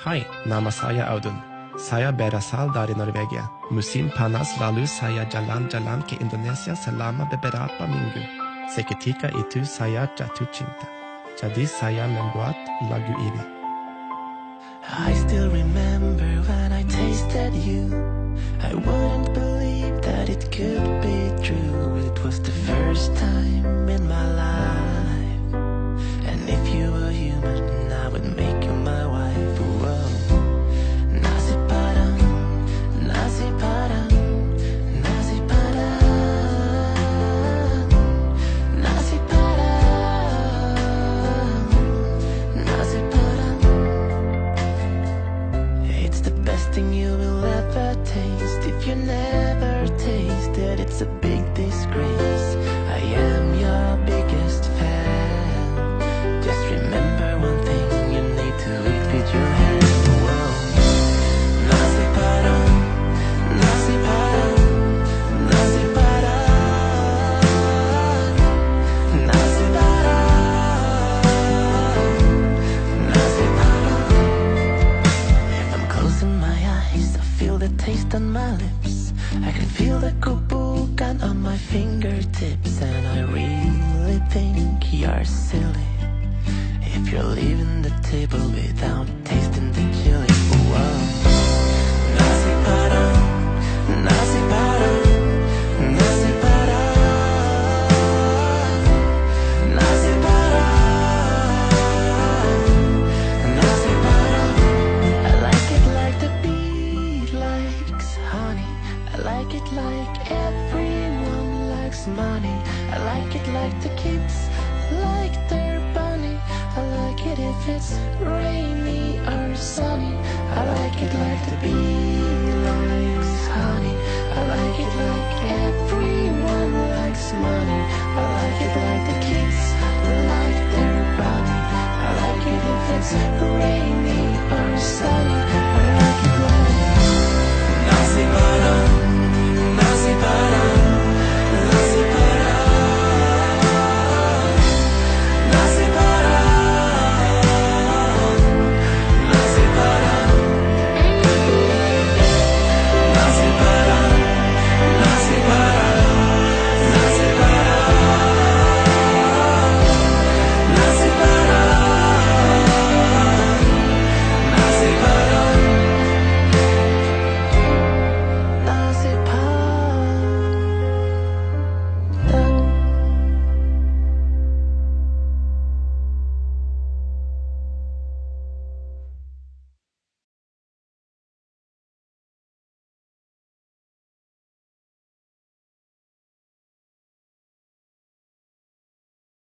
Hai, nama saya Audun. Saya berasal dari Norwegia. Musim panas lalu saya jalan-jalan ke Indonesia selama beberapa minggu. Seketika itu saya jatuh cinta. Jadi saya membuat lagu ini. I still remember when I tasted you. I wouldn't believe that it could be true. It was the first time in my life. And if you were human, I would make you my wife. Whoa. Nasi padang, nasi padang, nasi padang, nasi padang, nasi padang. It's the best thing you will ever taste. If you never tasted, it's a big disgrace. I am your biggest fan. Just remember one thing, you need to eat with your hands. Whoa. Nasi padang, nasi padang, nasi padang, nasi padang, nasi padang. If I'm closing my eyes, I feel the taste on my lips. I can feel the kubukan on my fingertips. And I really think you're silly if you're leaving the table without tasting the chili. Whoa. Nasi padang, nasi padang, nasi padang, nasi padang, nasi padang. I like it like the bee likes honey. I like it like everyone likes money. I like it like the kids like their bunny. I like it if it's rainy or sunny. I like it like the bee likes honey. I like it like everyone likes money. I like it like the kids like their bunny. I like it if it's rainy or sunny.